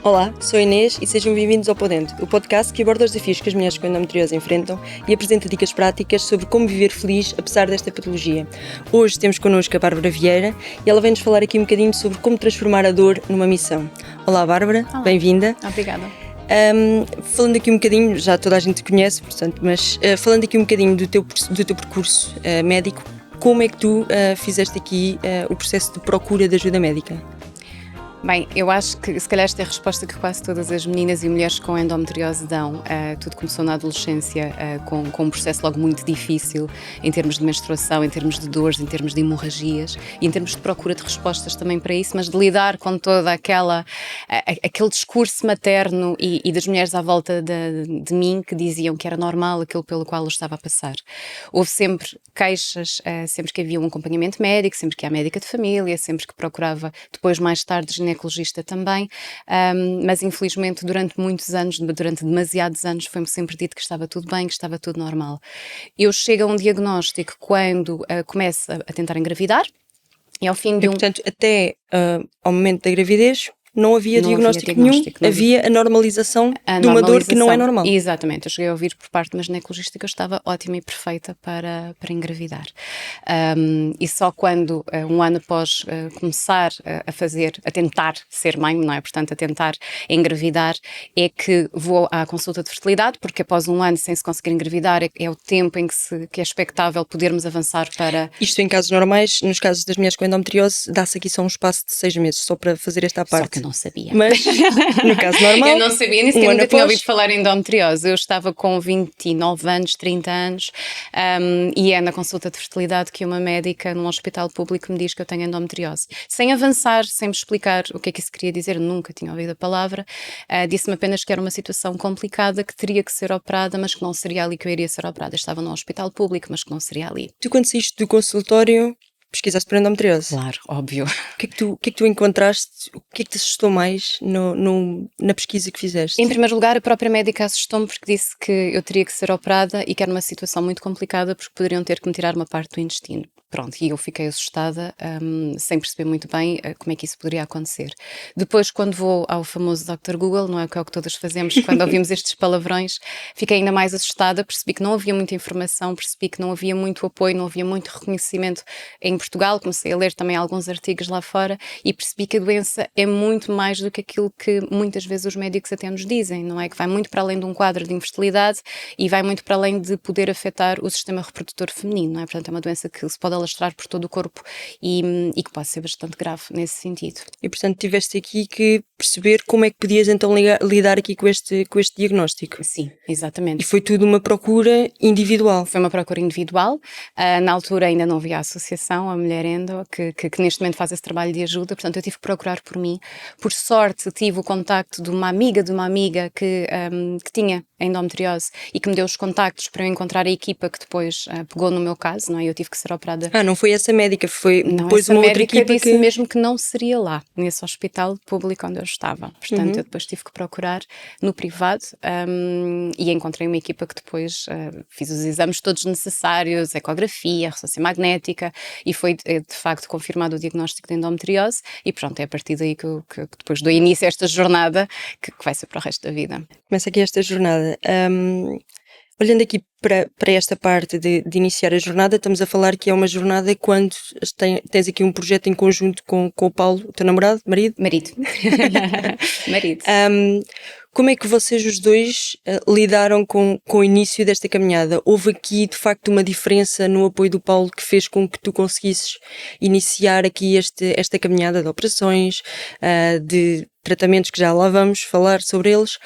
Olá, sou a Inês e sejam bem-vindos ao Podente, o podcast que aborda os desafios que as mulheres com endometriose enfrentam e apresenta dicas práticas sobre como viver feliz apesar desta patologia. Hoje temos connosco a Bárbara Vieira e ela vem-nos falar aqui um bocadinho sobre como transformar a dor numa missão. Olá Bárbara, Olá. Bem-vinda. Obrigada. Falando aqui um bocadinho, já toda a gente te conhece, portanto, mas falando aqui um bocadinho do teu percurso médico, como é que tu fizeste aqui o processo de procura de ajuda médica? Bem, eu acho que se calhar esta é a resposta que quase todas as meninas e mulheres com endometriose dão. Tudo começou na adolescência com um processo logo muito difícil em termos de menstruação, em termos de dores, em termos de hemorragias e em termos de procura de respostas também para isso, mas de lidar com toda aquele discurso materno e das mulheres à volta de mim que diziam que era normal aquilo pelo qual eu estava a passar. Houve sempre queixas, sempre que havia um acompanhamento médico, sempre que há médica de família, sempre que procurava depois mais tarde ginecologista também, mas infelizmente durante muitos anos, durante demasiados anos, foi-me sempre dito que estava tudo bem, que estava tudo normal. Eu chego a um diagnóstico quando começo a tentar engravidar e ao fim de Portanto, até ao momento da gravidez não havia diagnóstico nenhum, havia a normalização de uma dor que não é normal. Exatamente, eu cheguei a ouvir por parte de uma ginecologista que eu estava ótima e perfeita para engravidar. E só quando, um ano após começar a tentar ser mãe, não é? Portanto, a tentar engravidar, é que vou à consulta de fertilidade, porque após um ano sem se conseguir engravidar é o tempo em que é expectável podermos avançar para... Isto em casos normais, nos casos das mulheres com endometriose, dá-se aqui só um espaço de 6 meses, só para fazer esta parte. Só que eu não sabia. Mas, no caso normal... Eu não sabia, nem sequer nunca tinha ouvido falar em endometriose. Eu estava com 29 anos, 30 anos, e é na consulta de fertilidade que uma médica num hospital público me diz que eu tenho endometriose. Sem avançar, sem me explicar o que é que isso queria dizer, eu nunca tinha ouvido a palavra, disse-me apenas que era uma situação complicada, que teria que ser operada, mas que não seria ali que eu iria ser operada. Eu estava num hospital público, mas que não seria ali. Tu, quando saíste do consultório, pesquisaste por endometriose? Claro, óbvio. O que é que tu encontraste? O que é que te assustou mais na pesquisa que fizeste? Em primeiro lugar, a própria médica assustou-me porque disse que eu teria que ser operada e que era uma situação muito complicada porque poderiam ter que me tirar uma parte do intestino. Pronto, e eu fiquei assustada, sem perceber muito bem como é que isso poderia acontecer. Depois, quando vou ao famoso Dr. Google, não é o que todas fazemos quando ouvimos estes palavrões, fiquei ainda mais assustada, percebi que não havia muita informação, percebi que não havia muito apoio, não havia muito reconhecimento em Portugal, comecei a ler também alguns artigos lá fora e percebi que a doença é muito mais do que aquilo que muitas vezes os médicos até nos dizem, não é? Que vai muito para além de um quadro de infertilidade e vai muito para além de poder afetar o sistema reprodutor feminino, não é? Portanto, é uma doença que se pode alastrar por todo o corpo e que pode ser bastante grave nesse sentido. E portanto tiveste aqui que perceber como é que podias então lidar aqui com este diagnóstico. Sim, exatamente. E foi tudo uma procura individual. Foi uma procura individual. Na altura ainda não havia a associação, a Mulher Endo, que neste momento faz esse trabalho de ajuda, portanto eu tive que procurar por mim. Por sorte tive o contacto de uma amiga que tinha endometriose e que me deu os contactos para eu encontrar a equipa que depois pegou no meu caso, não é? Eu tive que ser operada. Não foi essa médica, foi não, depois uma outra equipa disse mesmo que não seria lá, nesse hospital público onde eu estava. Portanto, eu depois tive que procurar no privado e encontrei uma equipa que depois fiz os exames todos necessários, ecografia, ressonância magnética e foi de facto confirmado o diagnóstico de endometriose e pronto, é a partir daí que depois dou início a esta jornada que vai ser para o resto da vida. Começa aqui esta jornada. Olhando aqui para esta parte de iniciar a jornada, estamos a falar que é uma jornada quando tens aqui um projeto em conjunto com o Paulo, o teu namorado, marido? Marido. Como é que vocês os dois lidaram com o início desta caminhada? Houve aqui de facto uma diferença no apoio do Paulo que fez com que tu conseguisses iniciar aqui esta caminhada de operações, de tratamentos que já lá vamos falar sobre eles?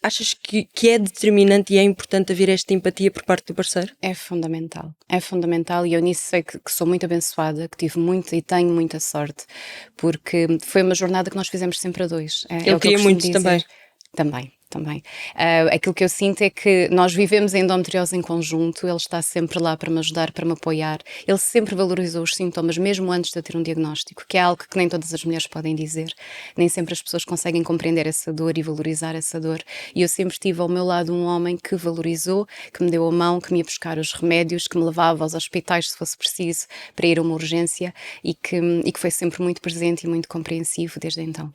Achas que é determinante e é importante haver esta empatia por parte do parceiro? É fundamental e eu nisso sei que sou muito abençoada, que tive muita e tenho muita sorte, porque foi uma jornada que nós fizemos sempre a dois. Ele queria muito dizer. Também. Aquilo que eu sinto é que nós vivemos a endometriose em conjunto, ele está sempre lá para me ajudar, para me apoiar. Ele sempre valorizou os sintomas, mesmo antes de eu ter um diagnóstico, que é algo que nem todas as mulheres podem dizer. Nem sempre as pessoas conseguem compreender essa dor e valorizar essa dor. E eu sempre tive ao meu lado um homem que valorizou, que me deu a mão, que me ia buscar os remédios, que me levava aos hospitais se fosse preciso para ir a uma urgência e que foi sempre muito presente e muito compreensivo desde então.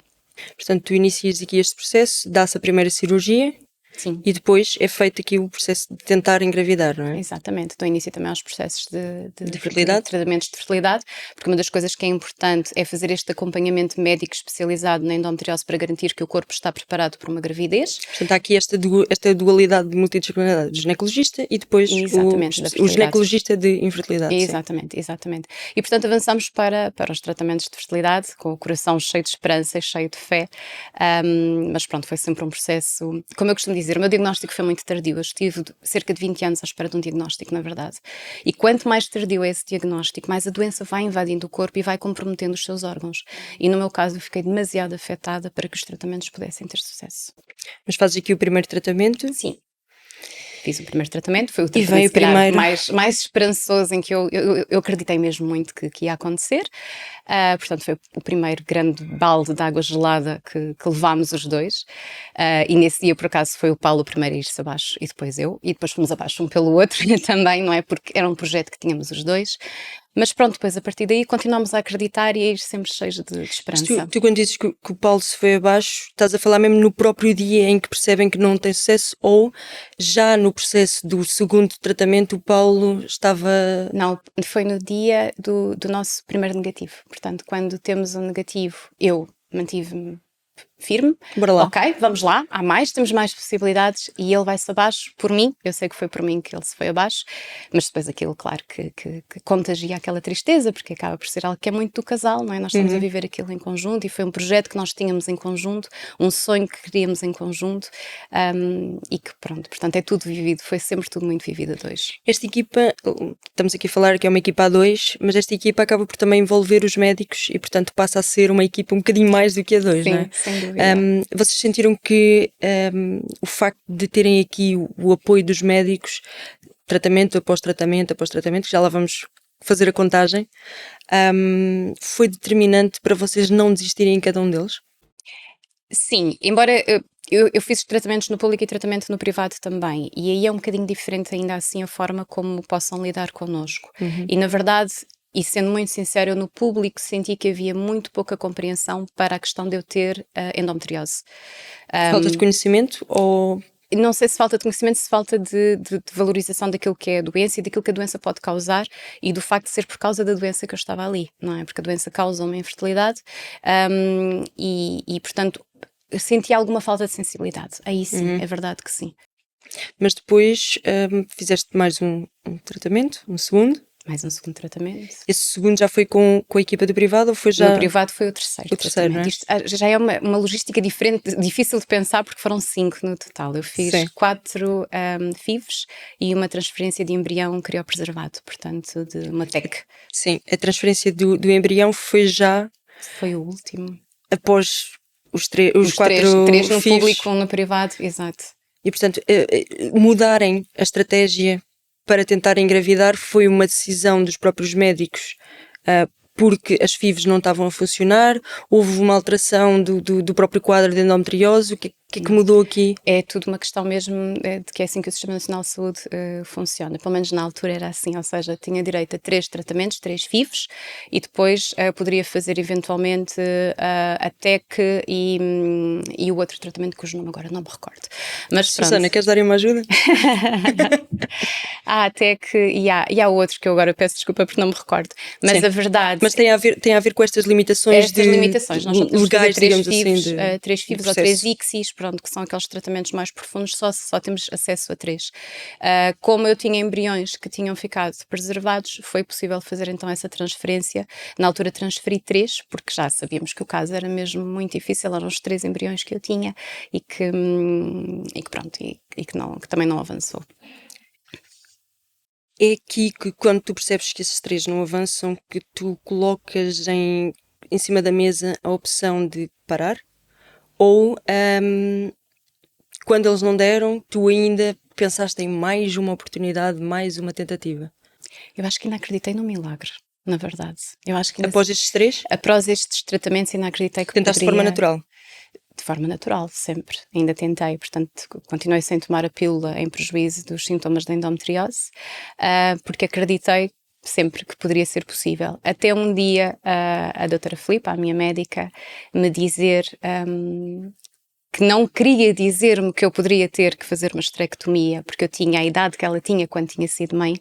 Portanto, tu inicias aqui este processo, dá-se a primeira cirurgia Sim. e depois é feito aqui o processo de tentar engravidar, não é? Exatamente, dou início também aos processos De fertilidade? tratamentos de fertilidade, porque uma das coisas que é importante é fazer este acompanhamento médico especializado na endometriose para garantir que o corpo está preparado para uma gravidez. Portanto, há aqui esta dualidade de multidisciplinaridade, do ginecologista e depois Exatamente, da o fertilidade. ginecologista de infertilidade. Sim. Exatamente. E portanto avançamos para os tratamentos de fertilidade com o coração cheio de esperança e cheio de fé. Mas pronto, foi sempre um processo, como eu costumo dizer, o meu diagnóstico foi muito tardio. Eu estive cerca de 20 anos à espera de um diagnóstico, na verdade. E quanto mais tardio é esse diagnóstico, mais a doença vai invadindo o corpo e vai comprometendo os seus órgãos. E no meu caso eu fiquei demasiado afetada para que os tratamentos pudessem ter sucesso. Mas fazes aqui o primeiro tratamento? Sim. Fiz o primeiro tratamento, foi o E veio tratamento o primeiro. mais esperançoso em que eu acreditei mesmo muito que ia acontecer. Portanto, foi o primeiro grande balde de água gelada que levámos os dois. E nesse dia, por acaso, foi o Paulo o primeiro a ir-se abaixo e depois eu. E depois fomos abaixo um pelo outro também, não é? Porque era um projeto que tínhamos os dois. Mas pronto, depois a partir daí continuamos a acreditar e a ir sempre cheios de Mas esperança. tu quando dizes que o Paulo se foi abaixo, estás a falar mesmo no próprio dia em que percebem que não tem sucesso ou já no processo do segundo tratamento o Paulo estava... Não, foi no dia do nosso primeiro negativo. Portanto, quando temos um negativo, eu mantive-me firme. Bora lá. Ok, vamos lá, há mais, temos mais possibilidades e ele vai-se abaixo por mim. Eu sei que foi por mim que ele se foi abaixo, mas depois aquilo, claro, que contagia aquela tristeza, porque acaba por ser algo que é muito do casal, não é? Nós estamos a viver aquilo em conjunto e foi um projeto que nós tínhamos em conjunto, um sonho que queríamos em conjunto e que pronto, portanto é tudo vivido, foi sempre tudo muito vivido a dois. Esta equipa, estamos aqui a falar que é uma equipa a dois, mas esta equipa acaba por também envolver os médicos e portanto passa a ser uma equipa um bocadinho mais do que a dois, Sim, não é? sem dúvida. Vocês sentiram que o facto de terem aqui o apoio dos médicos, tratamento após tratamento, que já lá vamos fazer a contagem, foi determinante para vocês não desistirem em cada um deles? Sim, embora eu fiz tratamentos no público e tratamento no privado também, e aí é um bocadinho diferente ainda assim a forma como possam lidar connosco. E na verdade, e sendo muito sincero, eu no público senti que havia muito pouca compreensão para a questão de eu ter endometriose. Falta de conhecimento ou... Não sei se falta de conhecimento, se falta de valorização daquilo que é a doença e daquilo que a doença pode causar e do facto de ser por causa da doença que eu estava ali, não é? Porque a doença causa uma infertilidade e portanto, eu senti alguma falta de sensibilidade. Aí sim, é verdade que sim. Mas depois fizeste mais um tratamento, um segundo. Mais um segundo tratamento. Esse segundo já foi com a equipa do privado ou foi já... No privado foi o terceiro. O terceiro, não é? Isto já é uma logística diferente, difícil de pensar, porque foram 5 no total. Eu fiz Sim. 4 FIVs e uma transferência de embrião criopreservado, portanto, de uma TEC. Sim, a transferência do embrião foi já Foi o último. após os 4 três no FIVs. público, um no privado, exato. E portanto, mudarem a estratégia para tentar engravidar foi uma decisão dos próprios médicos, porque as FIVs não estavam a funcionar, houve uma alteração do próprio quadro de endometriose. O que é que mudou aqui? É tudo uma questão mesmo de que é assim que o Sistema Nacional de Saúde funciona. Pelo menos na altura era assim, ou seja, tinha direito a 3 tratamentos, 3 FIVs, e depois poderia fazer eventualmente a TEC e o outro tratamento cujo nome agora não me recordo. Mas Susana, pronto. queres dar uma ajuda? Há a TEC e há outro que eu agora peço desculpa porque não me recordo. Mas Sim. a verdade... Mas tem a ver com estas limitações limitações. Nós só temos legais, que fazer 3 digamos assim, FIVs, 3 FIVs ou processo. 3 ICSIs, pronto, que são aqueles tratamentos mais profundos, só temos acesso a 3. Como eu tinha embriões que tinham ficado preservados, foi possível fazer então essa transferência. Na altura transferi 3, porque já sabíamos que o caso era mesmo muito difícil, eram os 3 embriões que eu tinha e que pronto, que também não avançou. É aqui que quando tu percebes que esses 3 não avançam, que tu colocas em cima da mesa a opção de parar? Ou quando eles não deram, tu ainda pensaste em mais uma oportunidade, mais uma tentativa? Eu acho que ainda acreditei no milagre, na verdade. Eu acho que Após estes 3? após estes tratamentos ainda acreditei que Tentaste de forma natural? De forma natural, sempre. Ainda tentei, portanto, continuei sem tomar a pílula em prejuízo dos sintomas da endometriose, porque acreditei sempre que poderia ser possível. Até um dia a doutora Filipa, a minha médica, me dizer que não queria dizer-me que eu poderia ter que fazer uma esterectomia, porque eu tinha a idade que ela tinha quando tinha sido mãe,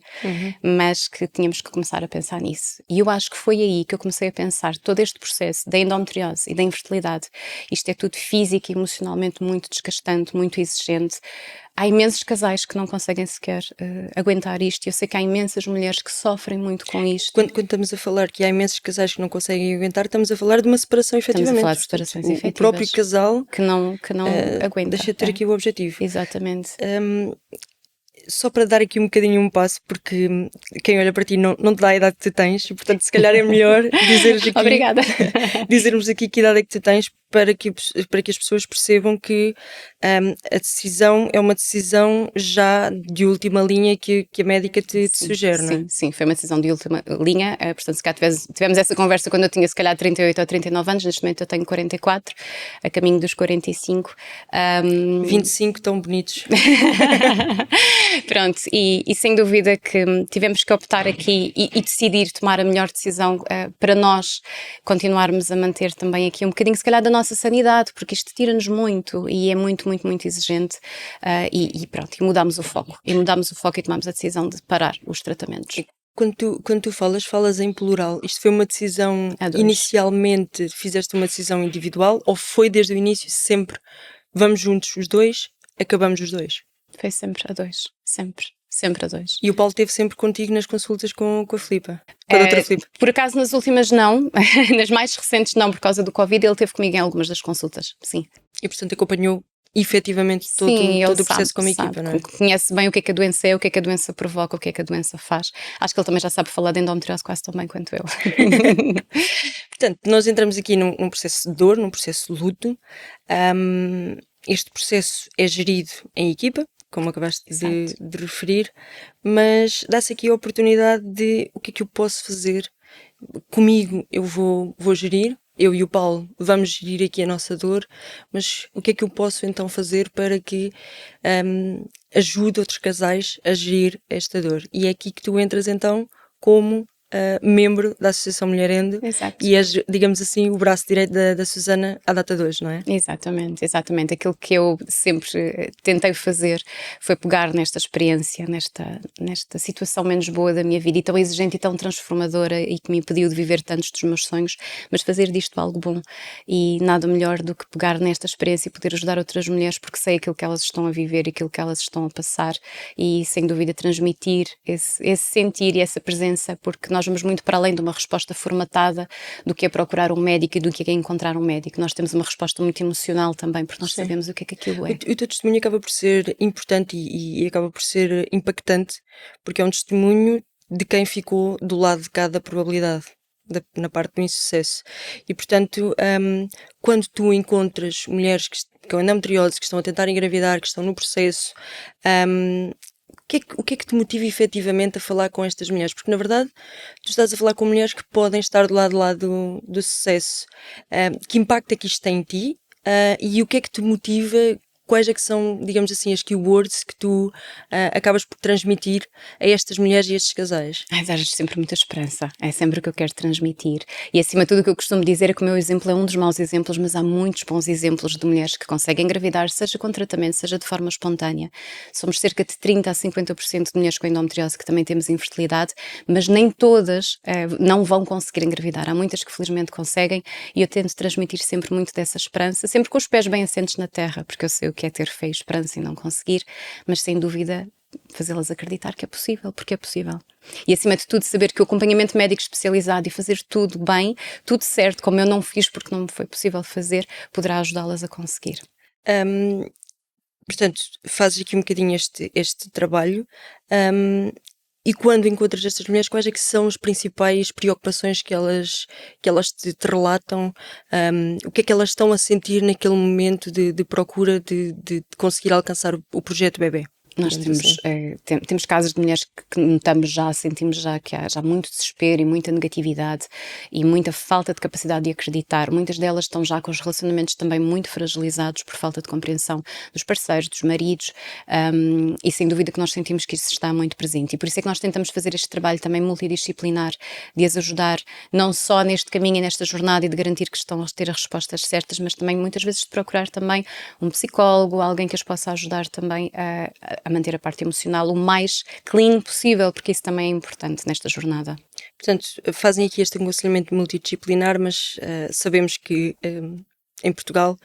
mas que tínhamos que começar a pensar nisso. E eu acho que foi aí que eu comecei a pensar todo este processo da endometriose e da infertilidade. Isto é tudo físico e emocionalmente muito desgastante, muito exigente. Há imensos casais que não conseguem sequer aguentar isto. Eu sei que há imensas mulheres que sofrem muito com isto. Quando estamos a falar que há imensos casais que não conseguem aguentar, estamos a falar de uma separação, efetivamente. Estamos a falar de separações efetivas. O próprio casal que não aguenta. deixa de ter aqui o objetivo. Exatamente. Só para dar aqui um bocadinho um passo, porque quem olha para ti não te dá a idade que tu tens, e portanto se calhar é melhor dizeres aqui, Obrigada. dizermos aqui que idade é que tu tens, para que as pessoas percebam que a decisão é uma decisão já de última linha que a médica te sugere, não é? Sim, foi uma decisão de última linha, portanto se cá tivemos essa conversa quando eu tinha se calhar 38 ou 39 anos, neste momento eu tenho 44, a caminho dos 45. 25 tão bonitos. Pronto, e sem dúvida que tivemos que optar aqui e decidir tomar a melhor decisão para nós continuarmos a manter também aqui um bocadinho, se calhar, da nossa sanidade, porque isto tira-nos muito e é muito, muito, muito exigente. E pronto, e mudámos o foco. E tomámos a decisão de parar os tratamentos. Quando tu falas em plural, isto foi uma decisão, inicialmente fizeste uma decisão individual, ou foi desde o início sempre vamos juntos os dois, acabamos os dois? Foi sempre a dois, sempre a dois. E o Paulo esteve sempre contigo nas consultas com a Filipa? Com a doutora Filipa? Por acaso nas últimas não, nas mais recentes não, por causa do Covid, ele esteve comigo em algumas das consultas, sim. E portanto acompanhou efetivamente todo o processo como equipa, não é? Conhece bem o que a doença é, o que a doença provoca, o que a doença faz. Acho que ele também já sabe falar de endometriose quase tão bem quanto eu. Portanto, nós entramos aqui num processo de dor, num processo de luto. Este processo é gerido em equipa, como acabaste de referir, mas dá-se aqui a oportunidade de o que é que eu posso fazer comigo. Eu vou gerir, eu e o Paulo vamos gerir aqui a nossa dor, mas o que é que eu posso então fazer para que ajude outros casais a gerir esta dor? E é aqui que tu entras então como membro da Associação Mulher Endo. Exato. E és, digamos assim, o braço direito da Susana à data de hoje, não é? Exatamente. Aquilo que eu sempre tentei fazer foi pegar nesta experiência, nesta situação menos boa da minha vida e tão exigente e tão transformadora e que me impediu de viver tantos dos meus sonhos, mas fazer disto algo bom. E nada melhor do que pegar nesta experiência e poder ajudar outras mulheres, porque sei aquilo que elas estão a viver e aquilo que elas estão a passar e sem dúvida transmitir esse sentir e essa presença, porque nós vamos muito para além de uma resposta formatada do que é procurar um médico e do que é encontrar um médico. Nós temos uma resposta muito emocional também, porque nós sabemos o que é que aquilo é. O teu testemunho acaba por ser importante e acaba por ser impactante, porque é um testemunho de quem ficou do lado de cada probabilidade, na parte do insucesso. E, portanto, quando tu encontras mulheres com endometriose, que estão a tentar engravidar, que estão no processo, o que é que te motiva efetivamente a falar com estas mulheres? Porque, na verdade, tu estás a falar com mulheres que podem estar do lado do sucesso. Que impacto é que isto tem em ti? E o que é que te motiva? Quais é que são, digamos assim, as keywords que tu acabas por transmitir a estas mulheres e a estes casais? Dás sempre muita esperança, é sempre o que eu quero transmitir. E acima de tudo o que eu costumo dizer é que o meu exemplo é um dos maus exemplos, mas há muitos bons exemplos de mulheres que conseguem engravidar, seja com tratamento, seja de forma espontânea. Somos cerca de 30 a 50% de mulheres com endometriose que também temos infertilidade, mas nem todas não vão conseguir engravidar. Há muitas que felizmente conseguem e eu tento transmitir sempre muito dessa esperança, sempre com os pés bem assentes na terra, porque eu sei o que é ter fé e esperança e não conseguir, mas sem dúvida fazê-las acreditar que é possível, porque é possível. E acima de tudo saber que o acompanhamento médico especializado e fazer tudo bem, tudo certo, como eu não fiz porque não me foi possível fazer, poderá ajudá-las a conseguir. Portanto, fazes aqui um bocadinho este trabalho. E quando encontras estas mulheres, quais é que são as principais preocupações que elas te relatam? O que é que elas estão a sentir naquele momento de procura de conseguir alcançar o projeto bebê? Nós digamos temos, assim. temos casos de mulheres que notamos já, sentimos já que há já muito desespero e muita negatividade e muita falta de capacidade de acreditar. Muitas delas estão já com os relacionamentos também muito fragilizados por falta de compreensão dos parceiros, dos maridos, e sem dúvida que nós sentimos que isso está muito presente. E por isso é que nós tentamos fazer este trabalho também multidisciplinar, de as ajudar não só neste caminho e nesta jornada e de garantir que estão a ter as respostas certas, mas também muitas vezes de procurar também um psicólogo, alguém que as possa ajudar também a manter a parte emocional o mais clean possível, porque isso também é importante nesta jornada. Portanto, fazem aqui este aconselhamento multidisciplinar, mas sabemos que em Portugal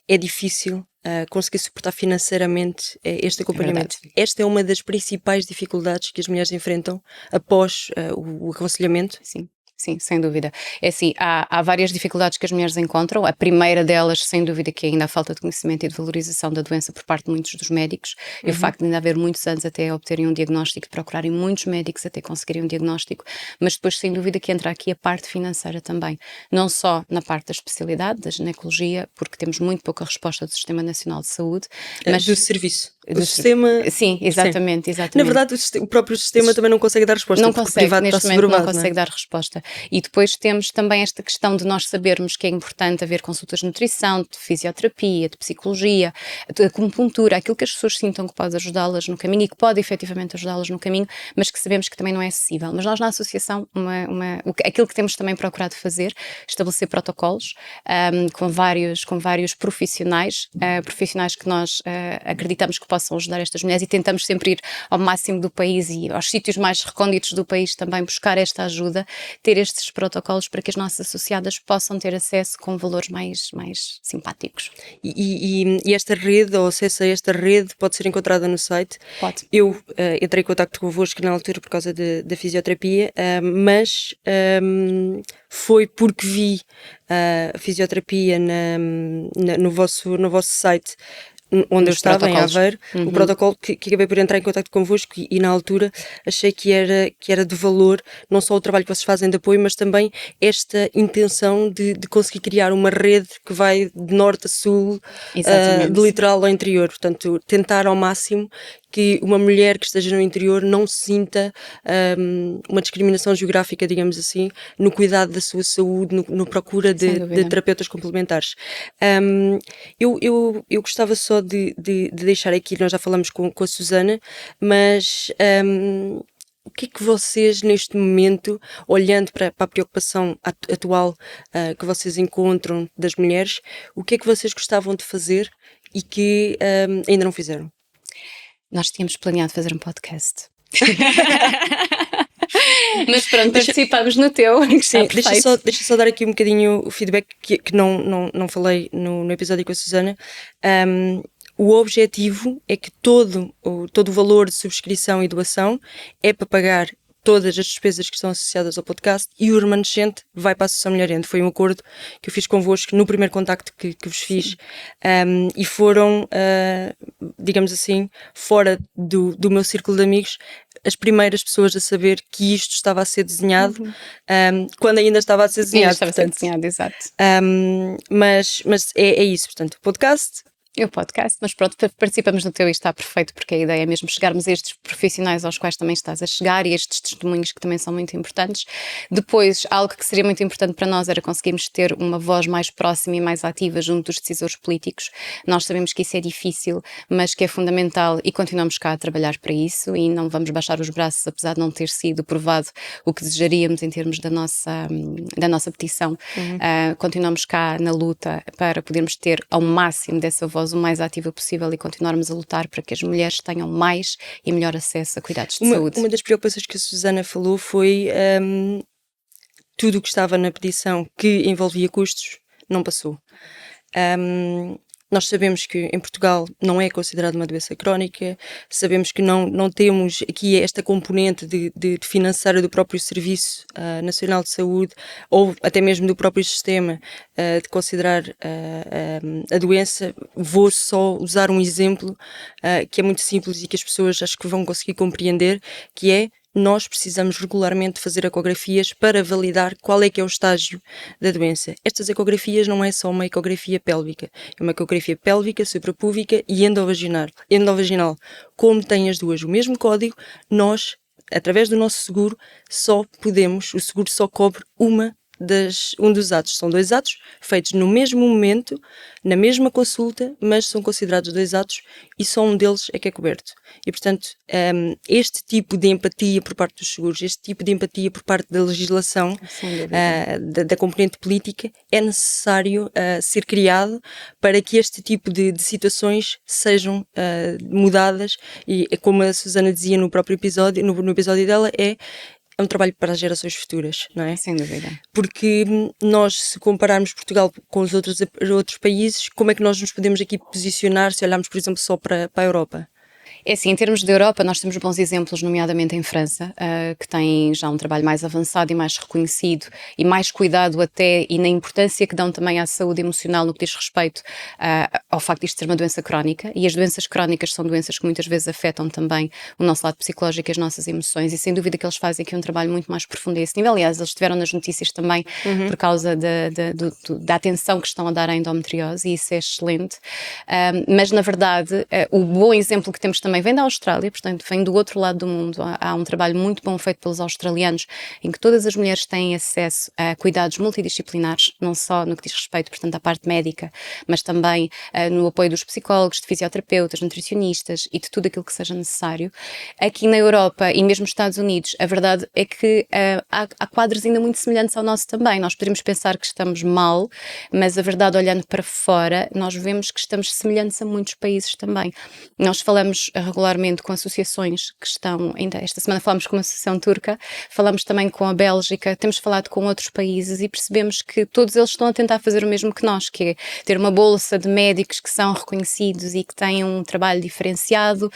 é difícil conseguir suportar financeiramente este acompanhamento. Verdade. Esta é uma das principais dificuldades que as mulheres enfrentam após o aconselhamento. Sim. Sim, sem dúvida. É assim, há várias dificuldades que as mulheres encontram. A primeira delas, sem dúvida, que é ainda a falta de conhecimento e de valorização da doença por parte de muitos dos médicos. E o facto de ainda haver muitos anos até obterem um diagnóstico, de procurarem muitos médicos até conseguirem um diagnóstico. Mas depois, sem dúvida, que entra aqui a parte financeira também. Não só na parte da especialidade, da ginecologia, porque temos muito pouca resposta do Sistema Nacional de Saúde. Mas Do serviço. O do- sistema. Sim, exatamente, Na exatamente. verdade, o próprio sistema também não consegue dar resposta, Não porque o consegue, privado está neste momento não sobrevado, consegue dar resposta. E depois temos também esta questão de nós sabermos que é importante haver consultas de nutrição, de fisioterapia, de psicologia, de acupuntura, aquilo que as pessoas sintam que pode ajudá-las no caminho e que pode efetivamente ajudá-las no caminho, mas que sabemos que também não é acessível. Mas nós na associação, aquilo que temos também procurado fazer, estabelecer protocolos com vários profissionais, profissionais que nós acreditamos que possam ajudar estas mulheres e tentamos sempre ir ao máximo do país e aos sítios mais recônditos do país também buscar esta ajuda, ter estes protocolos para que as nossas associadas possam ter acesso com valores mais simpáticos. E esta rede, ou acesso a esta rede, pode ser encontrada no site. Pode. Eu entrei em contacto convosco na altura por causa da fisioterapia, mas foi porque vi a fisioterapia no vosso site, onde eu Nos estava, em protocolos. Aveiro, o protocolo que acabei por entrar em contacto convosco e na altura achei que era de valor, não só o trabalho que vocês fazem de apoio, mas também esta intenção de conseguir criar uma rede que vai de norte a sul, Exatamente. de litoral ao interior. Portanto, tentar ao máximo que uma mulher que esteja no interior não sinta uma discriminação geográfica, digamos assim, no cuidado da sua saúde, no procura Sem de dúvida. terapeutas complementares. Eu gostava só de deixar aqui, nós já falamos com a Susana, mas o que é que vocês neste momento, olhando para a preocupação atual que vocês encontram das mulheres, o que é que vocês gostavam de fazer e que ainda não fizeram? Nós tínhamos planeado fazer um podcast. Mas pronto, participamos no teu. Sim, deixa só dar aqui um bocadinho o feedback que não falei no episódio com a Susana. O objetivo é que todo o valor de subscrição e doação é para pagar todas as despesas que estão associadas ao podcast e o remanescente vai para a Associação Mulherente. Foi um acordo que eu fiz convosco no primeiro contacto que vos fiz. E foram, digamos assim, fora do meu círculo de amigos, as primeiras pessoas a saber que isto estava a ser desenhado, quando ainda estava a ser desenhado. Ainda estava a ser desenhado, exato. Mas é isso, portanto, podcast. É o podcast, mas pronto, participamos no teu e está perfeito, porque a ideia é mesmo chegarmos a estes profissionais aos quais também estás a chegar e estes testemunhos que também são muito importantes. Depois, algo que seria muito importante para nós era conseguirmos ter uma voz mais próxima e mais ativa junto dos decisores políticos. Nós sabemos que isso é difícil, mas que é fundamental e continuamos cá a trabalhar para isso e não vamos baixar os braços, apesar de não ter sido provado o que desejaríamos em termos da nossa petição. Continuamos cá na luta para podermos ter ao máximo dessa voz o mais ativa possível e continuarmos a lutar para que as mulheres tenham mais e melhor acesso a cuidados de saúde. Uma das preocupações que a Susana falou foi tudo o que estava na petição que envolvia custos não passou. Nós sabemos que em Portugal não é considerado uma doença crónica, sabemos que não temos aqui esta componente de financeira do próprio Serviço Nacional de Saúde ou até mesmo do próprio sistema de considerar a doença. Vou só usar um exemplo que é muito simples e que as pessoas acho que vão conseguir compreender, que é nós precisamos regularmente fazer ecografias para validar qual é que é o estágio da doença. Estas ecografias não é só uma ecografia pélvica, é uma ecografia pélvica, suprapúbica e endovaginal. Como têm as duas o mesmo código, nós, através do nosso seguro, o seguro só cobre um dos atos. São 2 atos feitos no mesmo momento, na mesma consulta, mas são considerados 2 atos e só um deles é que é coberto. E, portanto, este tipo de empatia por parte dos seguros, este tipo de empatia por parte da legislação, da componente política, é necessário ser criado para que este tipo de situações sejam mudadas e, como a Susana dizia no próprio episódio, no episódio dela, é um trabalho para as gerações futuras, não é? Sem dúvida. Porque nós, se compararmos Portugal com os outros países, como é que nós nos podemos aqui posicionar se olharmos, por exemplo, só para a Europa? É assim, em termos de Europa, nós temos bons exemplos, nomeadamente em França, que tem já um trabalho mais avançado e mais reconhecido e mais cuidado até e na importância que dão também à saúde emocional no que diz respeito ao facto de isto ser uma doença crónica, e as doenças crónicas são doenças que muitas vezes afetam também o nosso lado psicológico e as nossas emoções, e sem dúvida que eles fazem aqui um trabalho muito mais profundo a esse nível. Aliás, eles estiveram nas notícias também por causa da atenção que estão a dar à endometriose, e isso é excelente. Mas, na verdade, o bom exemplo que temos também vem da Austrália, portanto vem do outro lado do mundo. Há um trabalho muito bom feito pelos australianos, em que todas as mulheres têm acesso a cuidados multidisciplinares, não só no que diz respeito, portanto, à parte médica, mas também no apoio dos psicólogos, de fisioterapeutas, nutricionistas e de tudo aquilo que seja necessário. Aqui na Europa e mesmo nos Estados Unidos, a verdade é que há quadros ainda muito semelhantes ao nosso também. Nós poderíamos pensar que estamos mal, mas a verdade, olhando para fora, nós vemos que estamos semelhantes a muitos países também. Nós falamos regularmente com associações que estão, ainda esta semana falamos com uma associação turca, falamos também com a Bélgica, temos falado com outros países e percebemos que todos eles estão a tentar fazer o mesmo que nós, que é ter uma bolsa de médicos que são reconhecidos e que têm um trabalho diferenciado,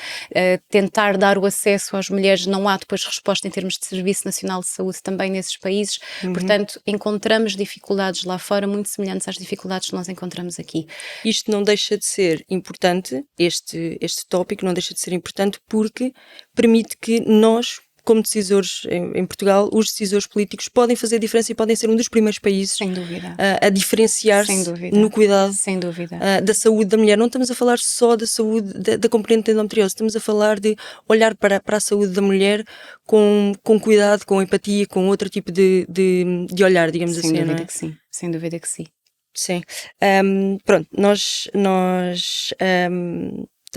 tentar dar o acesso às mulheres. Não há depois resposta em termos de Serviço Nacional de Saúde também nesses países, portanto encontramos dificuldades lá fora muito semelhantes às dificuldades que nós encontramos aqui. Isto não deixa de ser importante, este tópico não deixa de ser importante porque permite que nós, como decisores em Portugal, os decisores políticos podem fazer a diferença e podem ser um dos primeiros países Sem dúvida. A diferenciar-se no cuidado Sem dúvida. Da saúde da mulher. Não estamos a falar só da saúde da componente da endometriose, estamos a falar de olhar para a saúde da mulher com cuidado, com empatia, com outro tipo de olhar, digamos assim. Sem dúvida não é? que sim, sem dúvida que sim. Sim. Pronto, nós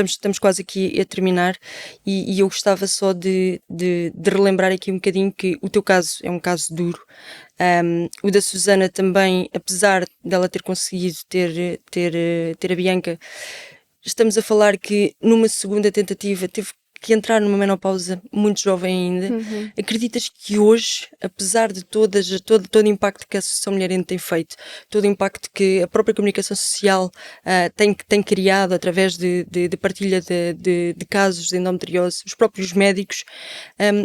estamos quase aqui a terminar e eu gostava só de relembrar aqui um bocadinho que o teu caso é um caso duro. O da Susana também, apesar dela ter conseguido ter a Bianca, estamos a falar que numa segunda tentativa teve que entrar numa menopausa muito jovem ainda. Acreditas que hoje, apesar de todo o impacto que a Associação Mulher Ente tem feito, todo o impacto que a própria comunicação social tem criado através de partilha de casos de endometriose, os próprios médicos,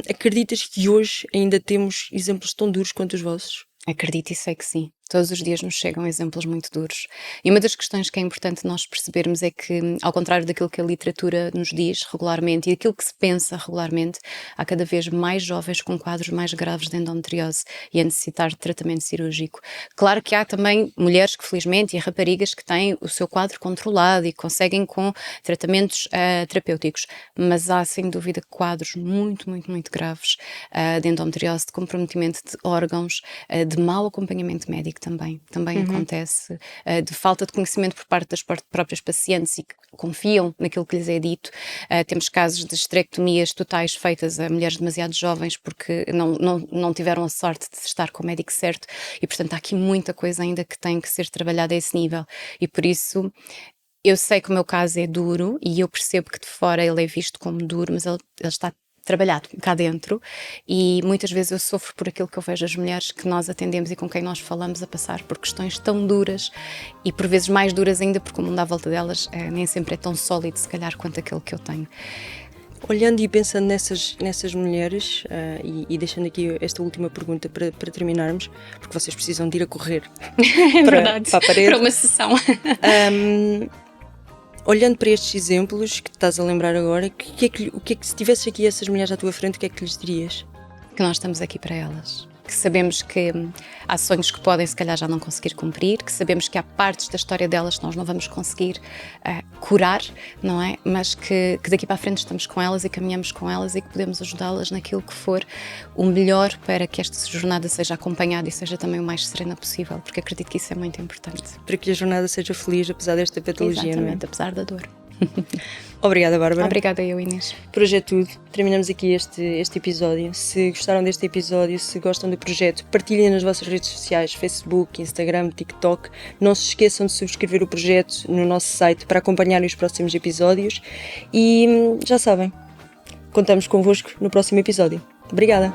acreditas que hoje ainda temos exemplos tão duros quanto os vossos? Acredito e sei que sim. Todos os dias nos chegam exemplos muito duros. E uma das questões que é importante nós percebermos é que, ao contrário daquilo que a literatura nos diz regularmente e daquilo que se pensa regularmente, há cada vez mais jovens com quadros mais graves de endometriose e a necessitar de tratamento cirúrgico. Claro que há também mulheres que, felizmente, e raparigas que têm o seu quadro controlado e conseguem com tratamentos terapêuticos, mas há, sem dúvida, quadros muito, muito, muito graves de endometriose, de comprometimento de órgãos, de mau acompanhamento médico também acontece, de falta de conhecimento por parte das próprias pacientes e que confiam naquilo que lhes é dito. Temos casos de esterectomias totais feitas a mulheres demasiado jovens porque não tiveram a sorte de estar com o médico certo e, portanto, há aqui muita coisa ainda que tem que ser trabalhada a esse nível e, por isso, eu sei que o meu caso é duro e eu percebo que de fora ele é visto como duro, mas ele está trabalhado cá dentro e muitas vezes eu sofro por aquilo que eu vejo as mulheres que nós atendemos e com quem nós falamos a passar por questões tão duras e por vezes mais duras ainda porque o mundo à volta delas nem sempre é tão sólido se calhar quanto aquele que eu tenho. Olhando e pensando nessas mulheres e deixando aqui esta última pergunta para terminarmos, porque vocês precisam de ir a correr É verdade, para a parede. para uma sessão. Olhando para estes exemplos que te estás a lembrar agora, o que é que se tivesses aqui essas mulheres à tua frente, o que é que lhes dirias? Que nós estamos aqui para elas. Que sabemos que há sonhos que podem, se calhar, já não conseguir cumprir, que sabemos que há partes da história delas que nós não vamos conseguir curar, não é? Mas que daqui para a frente estamos com elas e caminhamos com elas e que podemos ajudá-las naquilo que for o melhor para que esta jornada seja acompanhada e seja também o mais serena possível, porque acredito que isso é muito importante. Para que a jornada seja feliz, apesar desta patologia, Exatamente, não é? apesar da dor. Obrigada, Bárbara. Obrigada eu, Inês. Por hoje é tudo. Terminamos aqui este episódio. Se gostaram deste episódio, se gostam do projeto, partilhem nas vossas redes sociais, Facebook, Instagram, TikTok. Não se esqueçam de subscrever o projeto no nosso site para acompanharem os próximos episódios. E já sabem, contamos convosco no próximo episódio. Obrigada!